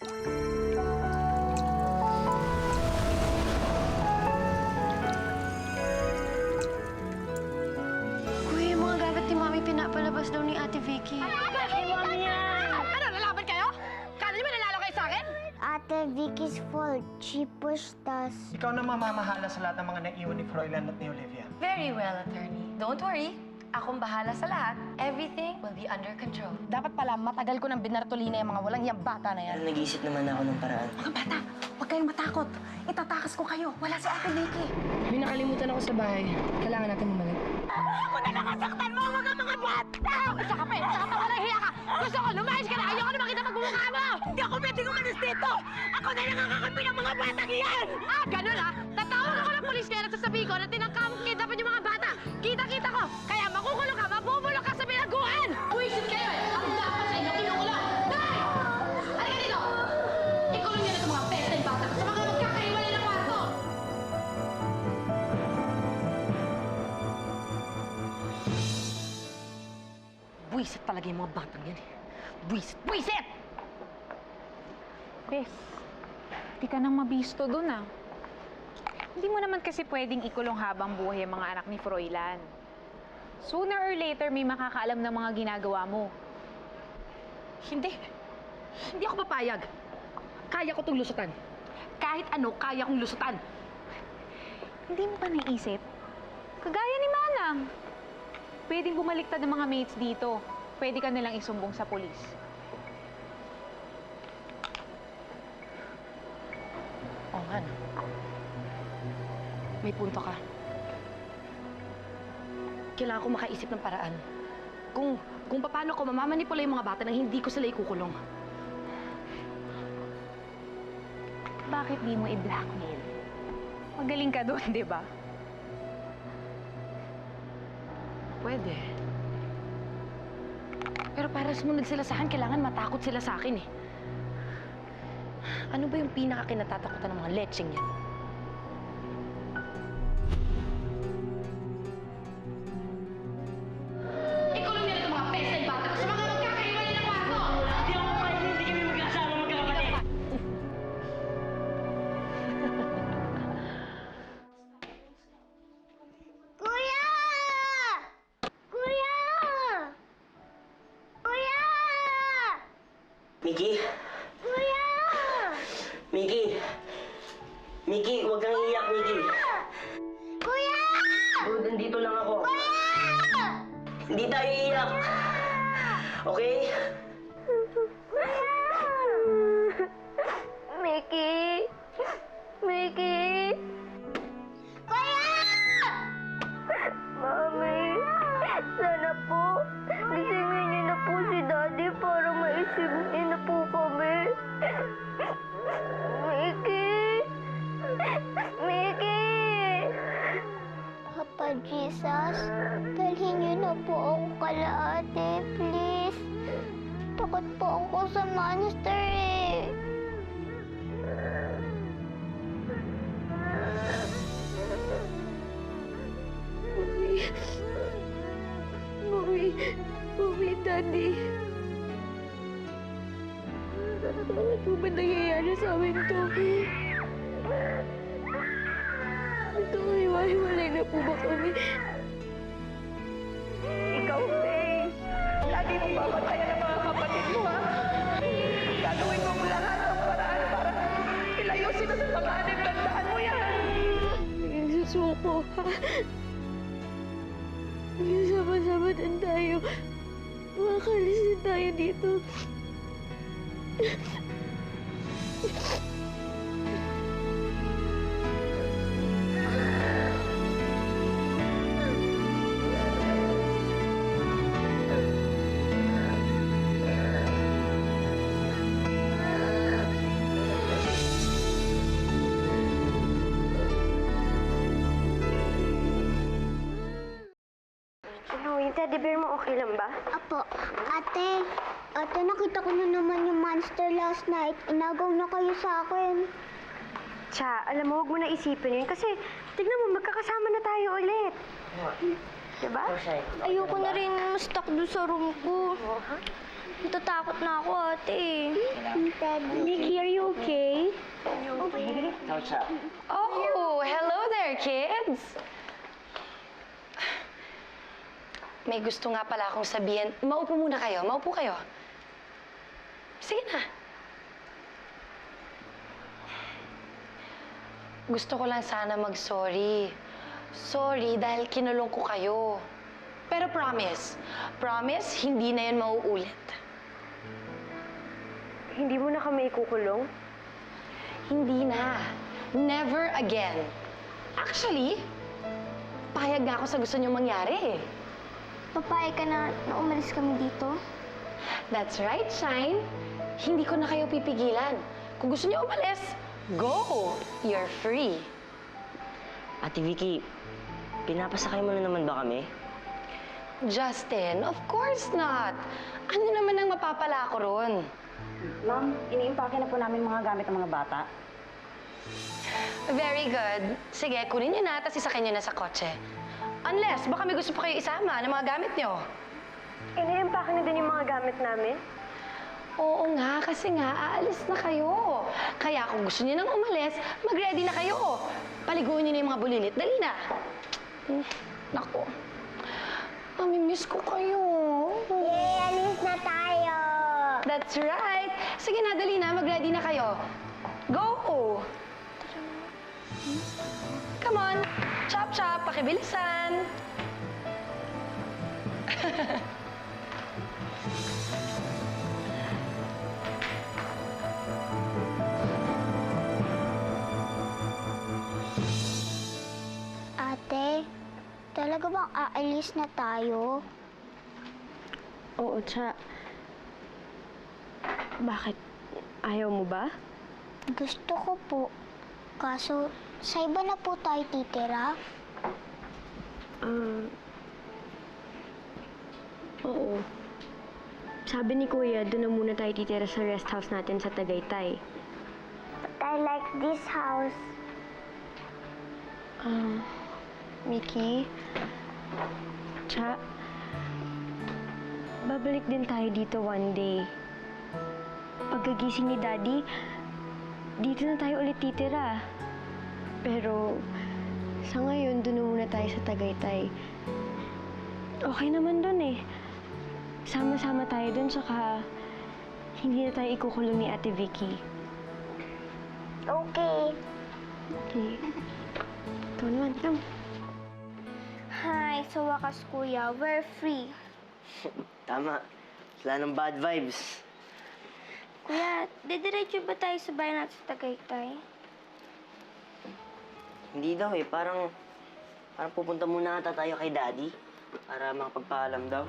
Kuya, yung mga gamit ni Mami pinapalabas daw ni Ate Vicky. Ano, lalaban kayo? Kala niyo ba nanalo kayo sa akin? Ate Vicky's fault. She pushed us. Ikaw na mamamahala sa lahat ng mga naiwan ni Froilan at ni Olivia. Very well, attorney. Don't worry. Akong bahala sa lahat. Everything will be under control. Dapat pala matagal ko nang binartolina yung mga walang hiyang bata na yan. Pero nag-iisip naman ako ng paraan. Mga bata, huwag kayong matakot. Itatakas ko kayo. Wala si Ate Vicky. May nakalimutan ako sa bahay. Kailangan natin bumalik. Ako na lang nasaktan mo, mga bata! Isa ka pa, walang hiya ka! Gusto ko, lumayas ka na! Ayoko na makita magmumukha mo! Hindi ako pwedeng umalis dito! Ako na lang ang kakampi ng mga batang iyan! Ah, ganun ah! Tatawag ako ng polis kaya nagsasabi ko na tinangkamang kidnapan yung mga bata! Kita-kita ko! Kaya makukulong ka, mabubulok ka sa pinaguan! Buwisit kayo eh! Ang dapat sa inyo, kinukulong! Nay! Halika dito! Ikulong niyo na itong mga pesta yung bata ko sa mga magkakaiwalay na kwarto! Buwisit talaga yung mga batang yan eh. Buwisit! Buwisit! Bes, di ka nang mabisto dun ah. Hindi mo naman kasi pwedeng ikulong habang buhay ang mga anak ni Froilan. Sooner or later, may makakaalam ng mga ginagawa mo. Hindi. Hindi ako papayag. Kaya ko itong lusutan. Kahit ano, kaya kong lusutan. Hindi mo pa naisip? Kagaya ni Manang. Pwedeng bumaliktad ng mga mates dito. Pwede ka nilang isumbong sa polis. Oo nga, no? May punto ka. Kailangan ko makaisip ng paraan. Kung paano ko mamamanipula yung mga bata nang hindi ko sila ikukulong. Bakit di mo i-blackmail? Magaling ka doon, di ba? Pwede. Pero para sumunod sila sa akin, kailangan matakot sila sa akin eh. Ano ba yung pinaka-kinatatakutan ng mga lecheng yan? Ikulong niyo na itong mga pesta yung bata ko sa mga magkakaiwalay na kwarto! Hindi ako kayo, hindi kami magkasama magkakapatid. Kuya! Kuya! Kuya! Mickey? Kuya! Mickey? Mickey, huwag kang iiyak, Mickey. Kuya! Bro, nandito lang ako. Kuya! Hindi tayo iiyak. Okay? Mickey! Mickey! Kuya! Mami, sana po, gisingin niyo na po si Daddy para maisip niyo na po kami. Mickey! Mickey! Papa Jesus, dalhin niyo na po ako kala ate, please. Takot po ako sa monster eh. Mami, Daddy. Ano po ba nangyayari sa amin to? Ito, hiwa-hiwalay na po ba kami? Ikaw, Faye. Lagi mong babantayan ang mga kapatid mo, ha? Gagawin mo mo lahat ng paraan para ilayo sila sa panganib. Tandaan mo yan. Susuko, ha? Sama-sama din tayo. Makakalis din tayo dito. Ano, yung teddy bear mo okay lang ba? Apo, ate, nakita ko na naman yung monster last night. Inagaw na kayo sa akin. Tsa, alam mo, huwag mo na isipin yun kasi tignan mo, magkakasama na tayo ulit. Diba? Ayoko na rin stuck doon sa room ko. Natatakot na ako, ate. Mickey, are you okay? Ciao, ciao. Oh, hello there, kids! May gusto nga pala akong sabihin. Maupo muna kayo. Maupo kayo. Sige na. Gusto ko lang sana mag-sorry. Sorry dahil kinulong ko kayo. Pero promise, hindi na yun mauulit. Hindi mo na kami ikukulong? Hindi na. Never again. Actually, payag nga ako sa gusto niyo mangyari. Papayag ka na umalis kami dito? That's right, Shine. Hindi ko na kayo pipigilan. Kung gusto niyo umalis, go! You're free. Ate Vicky, pinapasakay mo na naman ba kami? Justin, of course not. Ano naman ang mapapala ko ron? Ma'am, iniimpake na po namin mga gamit ng mga bata. Very good. Sige, kunin niyo na, tapos isakay niyo na sa kotse. Unless, baka may gusto pa kayo isama ng mga gamit niyo. Iniimpake na din yung mga gamit namin? Oo nga, kasi nga, aalis na kayo. Kaya kung gusto niyo nang umalis, mag-ready na kayo. Paliguin niyo na yung mga bulilit. Dali na. Naku. Mamimiss ko kayo. Yay, alis na tayo! That's right. Sige na, dali na. Mag-ready na kayo. Go! Come on. Chop, chop. Pakibilisan. Ate, talaga bang aalis na tayo? Oo, Cha. Bakit? Ayaw mo ba? Gusto ko po. Kaso, sa iba na po tayo titira. Oo. Sabi ni Kuya, doon na muna tayo titira sa rest house natin sa Tagaytay. But I like this house. Mickey? Cha? Babalik din tayo dito one day. Pagkagising ni Daddy, dito na tayo ulit titira. Pero, sa ngayon, doon na muna tayo sa Tagaytay. Okay naman doon eh. Sama-sama tayo doon, saka hindi na tayo ikukulong ni Ate Vicky. Okay. Okay. Ikaw naman, come. Hi, sa wakas kuya, we're free. Tama. Wala ng bad vibes. Kuya, didiretso ba tayo sa bayan natin sa Tagaytay? Hindi daw eh. Parang pupunta muna ata tayo kay Daddy. Para makapagpaalam daw.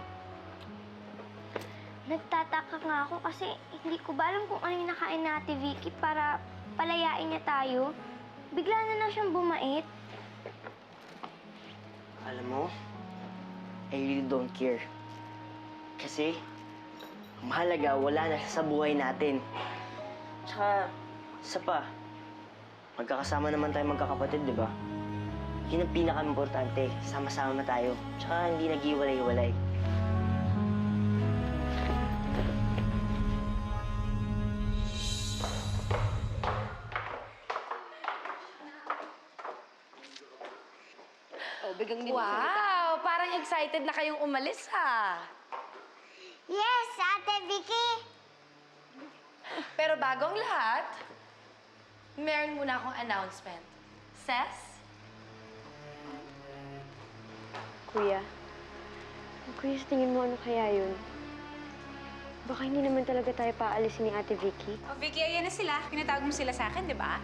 Nagtataka nga ako kasi hindi ko ba alam kung ano yung nakain na Ate Vicky para palayain niya tayo. Bigla na lang siyang bumait. Alam mo, I really don't care. Kasi, ang mahalaga, wala na siya sa buhay natin. Tsaka, isa pa, magkakasama naman tayo magkakapatid, di ba? Yun ang pinaka-importante, sama-sama tayo. Tsaka hindi nag-iwalay-walay. Wow! Parang excited na kayong umalis, ha? Yes, Ate Vicky! Pero bago ang lahat, meron muna akong announcement. Ses? Kuya. Kuya, sa tingin mo ano kaya yun? Baka hindi naman talaga tayo paalisin ni Ate Vicky. Oh, Vicky, ayan na sila. Pinatawag mo sila sa akin, di ba?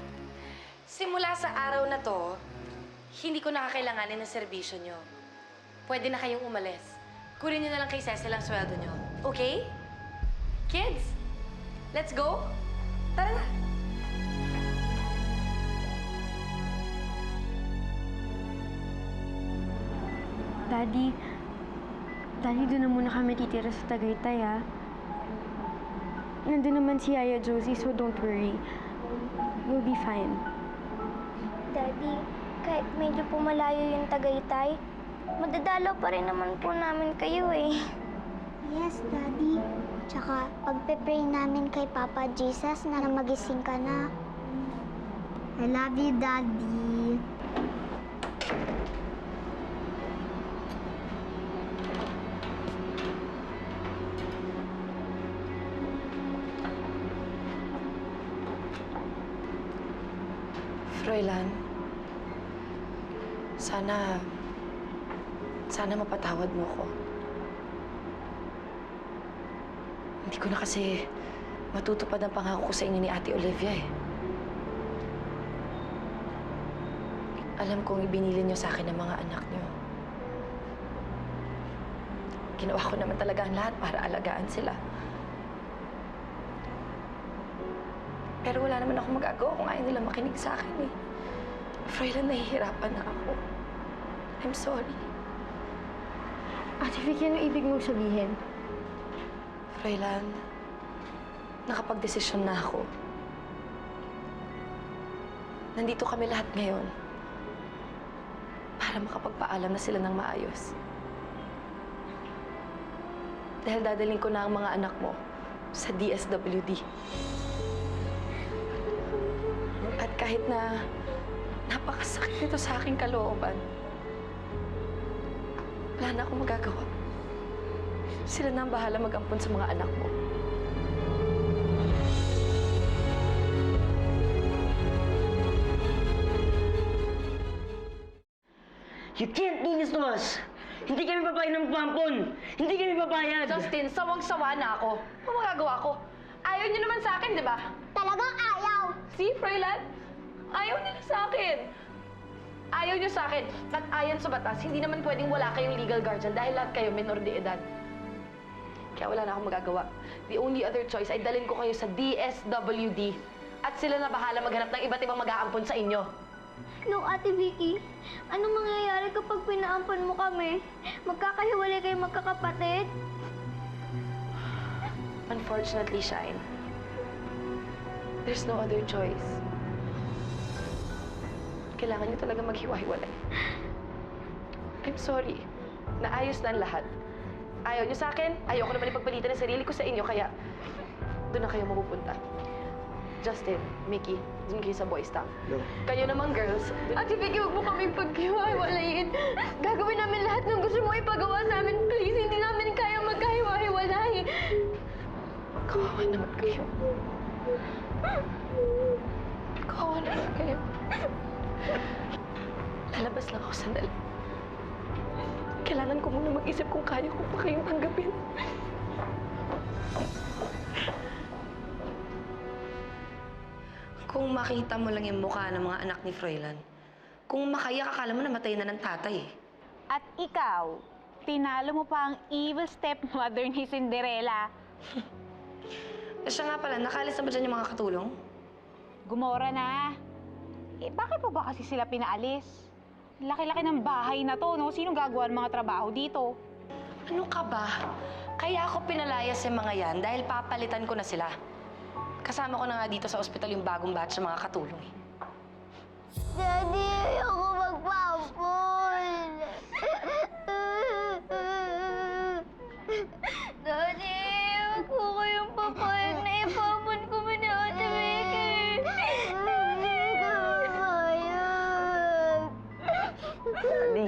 Simula sa araw na to, hindi ko nakakailanganin ng serbisyo nyo. Pwede na kayong umalis. Kunin nyo na lang kay Cecil ang sweldo nyo. Okay? Kids, let's go? Tara na. Daddy, doon na muna kami titira sa Tagaytay, ha? Nandun naman si Yaya Josie, so don't worry. We'll be fine. Daddy, kahit medyo pumalayo yung Tagaytay, madadalaw pa rin naman po namin kayo eh. Yes, Daddy. Tsaka pagpe-pray namin kay Papa Jesus na magising ka na. I love you, Daddy. Froilan, sana mapatawad mo ko. Hindi ko na kasi matutupad ang pangako ko sa inyo ni Ate Olivia eh. Alam kong ibinilin niyo sa akin ang mga anak niyo. Ginawa ko naman talaga ang lahat para alagaan sila. Pero wala naman ako magagawa kung ayaw nila makinig sa akin eh. Froilan, nahihirapan na ako. I'm sorry. Ate Vicky, ano ibig mong sabihin? Froilan, nakapagdesisyon na ako. Nandito kami lahat ngayon para makapagpaalam na sila ng maayos. Dahil dadalhin ko na ang mga anak mo sa DSWD. At kahit na napakasakit nito sa aking kalooban, wala na akong magagawa. Sila na ang bahala mag-ampon sa mga anak mo. You can't do this to us! Hindi kami papayag ng pampon! Hindi kami papayag! Justin, sawang-sawa na ako. Ano magagawa ko? Ayaw niyo naman sa akin, di ba? Talagang ayaw! See, Froilan? Ayaw nila sa akin. Ayaw niyo sa akin. At ayon sa batas, hindi naman pwedeng wala kayong legal guardian dahil lahat kayo minor de edad. Kaya wala na akong magagawa. The only other choice ay dalhin ko kayo sa DSWD. At sila na bahala maghanap ng iba't ibang mag-aampon sa inyo. No, Ate Vicky. Anong mangyayari kapag pinaampon mo kami? Magkakahiwalay kayo magkakapatid? Unfortunately, Shine, there's no other choice. Kailangan niyo talaga maghiwa-hiwalay. I'm sorry. Naayos na ang lahat. Ayaw niyo sa akin, ayoko naman ipagpalitan ang sarili ko sa inyo, kaya doon na kayo mapupunta. Justin, Mickey, doon kayo sa boys' town. No. Kayo naman, girls. Ate Vicky, huwag mo kaming paghiwa-hiwalayin. Gagawin namin lahat ng gusto mo ipagawa sa amin. Please, hindi namin kaya magkahiwa-hiwalay. Kawawa naman kayo. Kawawa naman kayo. Lalabas lang ako sandali. Kailangan ko muna mag-isip kung kaya ko pa kayong tanggapin. Kung makita mo lang yung mukha ng mga anak ni Froilan, kung makaiyak, akala mo namatay na ng tatay eh. At ikaw, tinalo mo pa ang evil stepmother ni Cinderella. Siya nga pala, nakalis na ba dyan yung mga katulong? Gumora na. Eh, bakit pa ba kasi sila pinaalis? Laki-laki ng bahay na to, no? Sinong gagawa ng mga trabaho dito? Ano ka ba? Kaya ako pinalayas sa mga yan dahil papalitan ko na sila. Kasama ko na nga dito sa ospital yung bagong batch ng mga katulong eh. Daddy, ayoko magpaampon. Daddy, huwag po kayong papayag na ipaampon ko man ni Ate Vicky. Daddy, ka papayag. Daddy.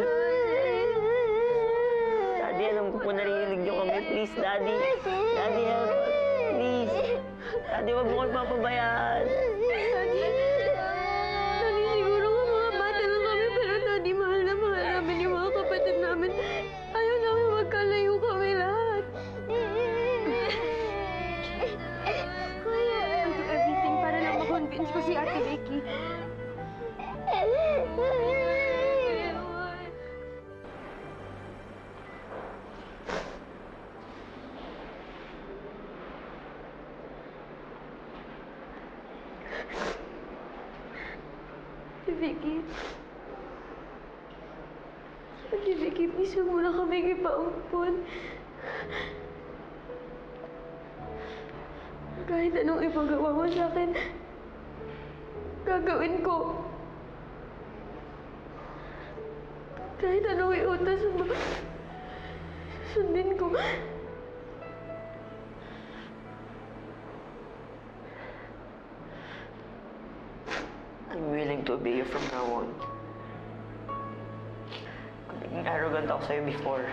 Daddy, alam ko po narinig niyo kami. Please, Daddy. Daddy, help us. Please. Daddy, wag mo kami papabayaan. Daddy, siguro nga mga bata lang kami, pero Daddy, mahal na mahal namin yung mga kapatid namin. Ayaw namin magkalayo kami lahat. I'll do everything para lang makonvince ko si Ate Vicky. Vicky. Ate Vicky, please huwag mo na kami ipaumpon. Kahit anong ipagawa mo sa akin, gagawin ko. Kahit anong iutos mo, sundin ko. I'm willing to obey you from now on. Kung naging arrogant ako sa'yo before,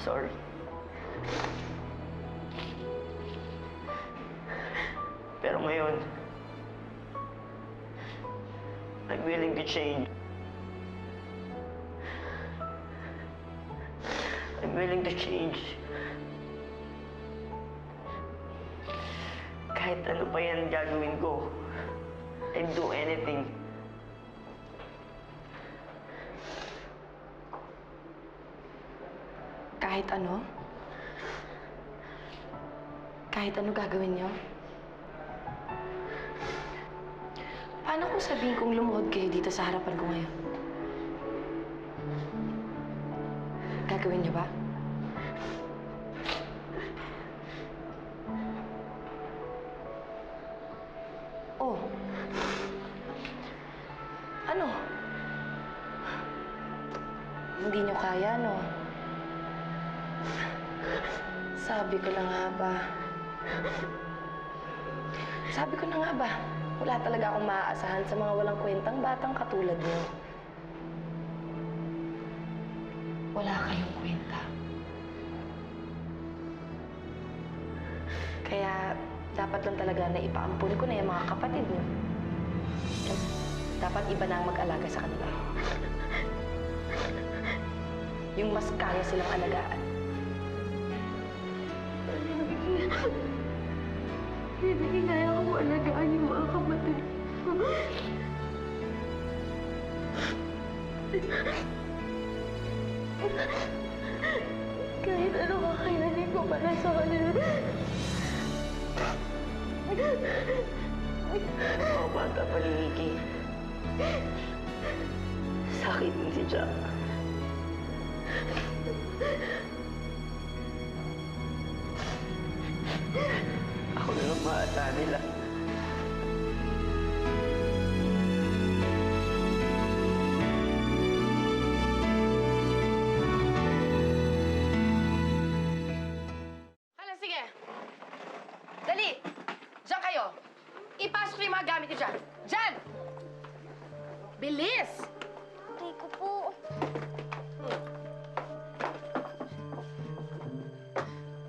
sorry. Pero ngayon, I'm willing to change. I'm willing to change. Kahit ano pa yan gagawin ko, I'd do anything. Kahit ano? Kahit ano gagawin niyo? Paano kung sabihin kong lumuhod kayo dito sa harapan ko ngayon? Gagawin niyo ba? Oh. Ano? Hindi niyo kaya, no? Sabi ko na nga ba? Sabi ko na nga ba? Wala talaga akong maaasahan sa mga walang kwentang batang katulad niyo. Wala kayong kwenta. Kaya dapat lang talaga na ipaampun ko na yung mga kapatid niyo. At dapat iba na ang mag-alaga sa kanila. Yung mas kaya silang alagaan. Hindi kaya ko alagaan yung mga kapatid ko. Kahit ano kakayanin ko para sa kanila. Mga bata pa ni Nikki. Sakit din si Jack. Ako na lang maasahan nila. Hala, sige. Dali! Diyan kayo. Ipasok niyo yung mga gamit niyo dyan. Diyan! Bilis! Aray ko po.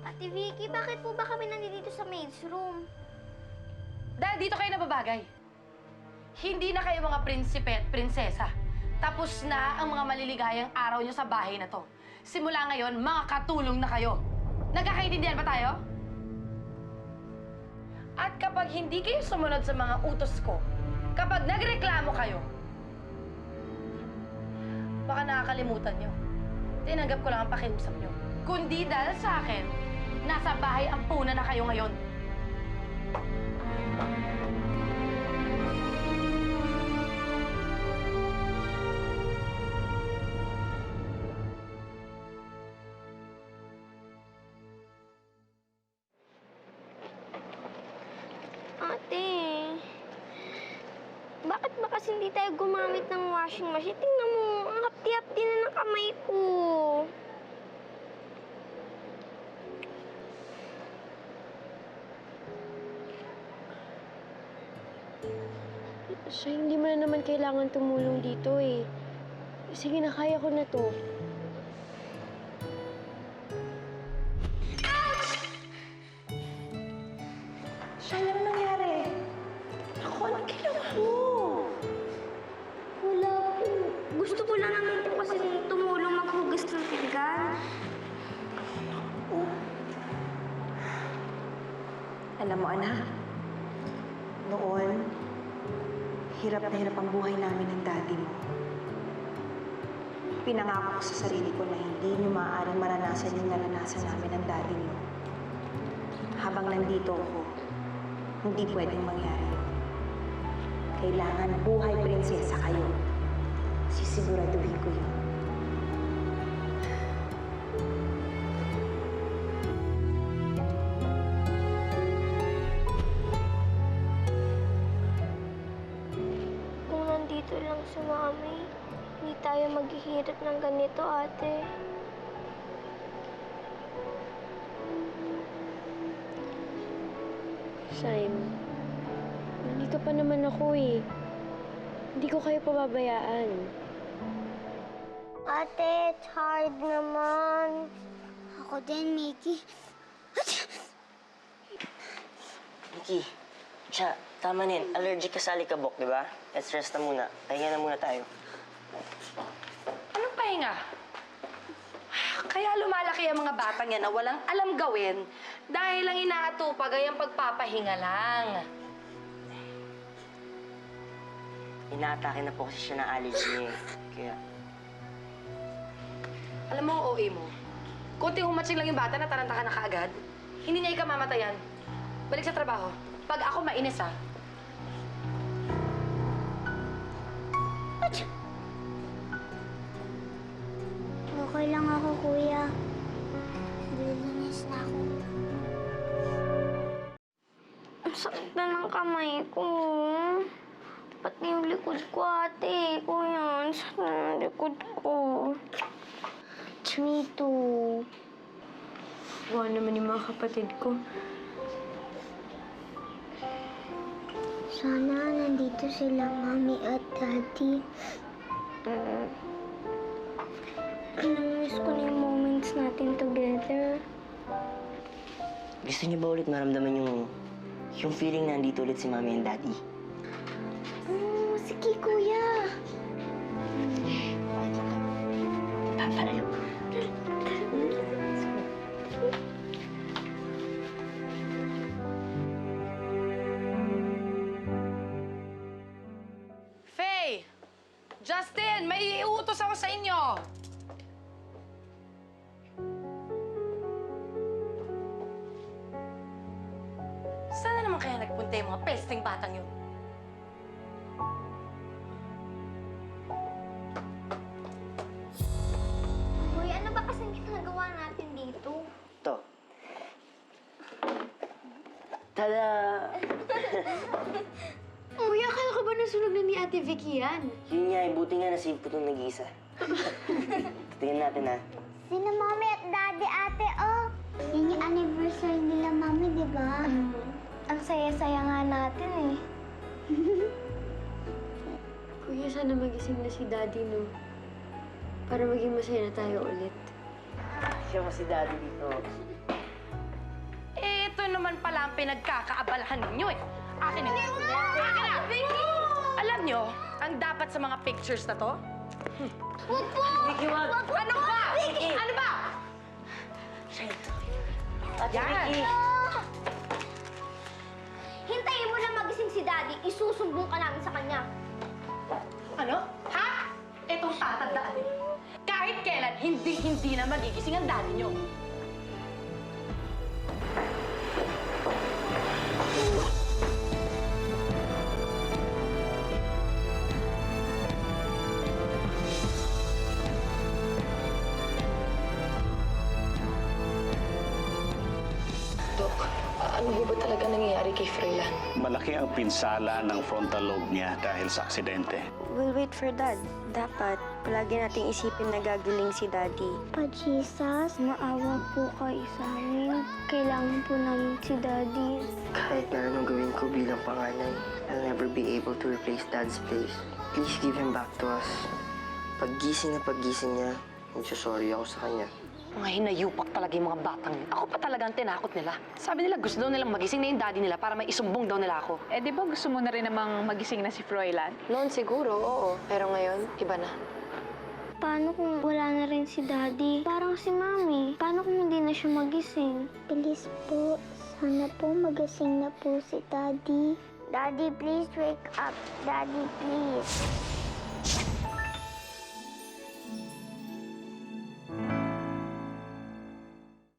Ate Vicky, bakit po ba kami nandito sa maid's room? Dahil dito kayo nababagay. Hindi na kayo mga prinsipe at prinsesa. Tapos na ang mga maliligayang araw niyo sa bahay na to. Simula ngayon, mga katulong na kayo. Nagkakaintindihan ba tayo? At kapag hindi kayo sumunod sa mga utos ko, kapag nagreklamo kayo, baka nakakalimutan niyo. Tinanggap ko lang ang pakiusap niyo. Kundi dahil sa akin, nasa bahay ang puna na kayo ngayon. Ate, bakit ba kasi hindi tayo gumamit ng washing machine? Tingnan mo, ang hapdi-hapdi na ng kamay ko. Siya, hindi mo na naman kailangan tumulong dito eh. Sige na, kaya ko na to. Siya, ano nangyari? Ako, anong ginawa mo? Wala po. Gusto ko lang naman po kasi tumulong maghugas ng pinggan. Alam mo, anak, noon, hirap na hirap ang buhay namin ng daddy mo. Pinangako ko sa sarili ko na hindi niyo maaaring maranasan yung naranasan namin ng daddy niyo. Habang nandito ako, hindi pwedeng mangyari yun. Kailangan buhay prinsesa kayo. Sisiguraduhin ko yun. Kung nandito lang si Mami, hindi tayo maghihirap ng ganito, ate. Simon, nandito pa naman ako eh. Hindi ko kayo pababayaan. Ate, it's hard naman. Ako din, Mickey. Vicky, siya, tama na yun. Allergic ka sa alikabok, di ba? Let's rest na muna. Pahinga na muna tayo. Anong pahinga? Kaya lumalaki ang mga batang yan na walang alam gawin dahil lang inaatupag ay ang pagpapahinga lang. Inaatake na po kasi siya ng allergy niya eh. Kaya, Alam mo ang OA mo, kunting humatsing lang yung bata na taranta ka na kaagad, hindi niya ikamamatayan. Balik sa trabaho. Pag ako mainis, ha? Okay lang ako, kuya. Nilinis na ako. Ang sakit na ng kamay ko. Pati yung likod ko, ate. Kuya, ang sakit na ng likod ko. Me too. Buwan naman yung mga kapatid ko. Sana nandito sila, Mami at Daddy. Namiss ko na yung moments natin together. gusto niyo ba ulit maramdaman yung feeling na nandito ulit si Mami and Daddy? Sige, kuya. Papalayo. Faye! Justin! May iuutos ako sa inyo! Saan na naman kaya nagpunta yung mga pesting batang yun? Kuya, ano ba kasing ginagawa natin dito? To. Tada! Kuya, akala ko ba nasunog na ni Ate Vicky yan? Yun nga, buti nga nasave ko itong nag-iisa. Tingnan natin ha. Sino Mami at Daddy, ate, oh? Yun yung anniversary nila, Mami, di ba? Ang saya-saya nga natin, eh. Kuya, sana magising na si Daddy, no? Para maging masaya na tayo ulit. Siya mo si Daddy dito. Ito naman pala ang pinagkakaabalahan ninyo eh. Akin na. Akin na! Alam nyo, ang dapat sa mga pictures na to? Wag po! Vicky, wag! Ano ba? Ano ba? Ate Yan. Vicky! Hintayin mo na magising si Daddy. Isusumbong ka namin sa kanya. Ano? Ha? Itong tatandaan eh. Kahit kailan, hindi na magigising ang daddy nyo. Dok, ano ba talaga nangyayari kay Froilan? Malaki ang pinsala ng frontal lobe niya dahil sa aksidente. We'll wait for Dad. Dapat, palagi nating isipin na gagaling si Daddy. Pa, Jesus, maawa po kayo sa amin. Kailangan po namin si Daddy. Kahit na anong gawin ko bilang panganay, I'll never be able to replace Dad's place. Please give him back to us. Paggising niya, magsusorry ako sa kanya. Mga hinayupak talaga yung mga batang yun. Ako pa talaga ang tinakot nila. Sabi nila gusto daw nilang magising na yung daddy nila para may isumbong daw nila ako. Eh, di ba gusto mo na rin namang magising na si Froilan? Noon siguro, oo. Pero ngayon, iba na. Paano kung wala na rin si Daddy? Parang si Mami. Paano kung hindi na siya magising? Please po, sana po magising na po si Daddy. Daddy, please wake up. Daddy, please.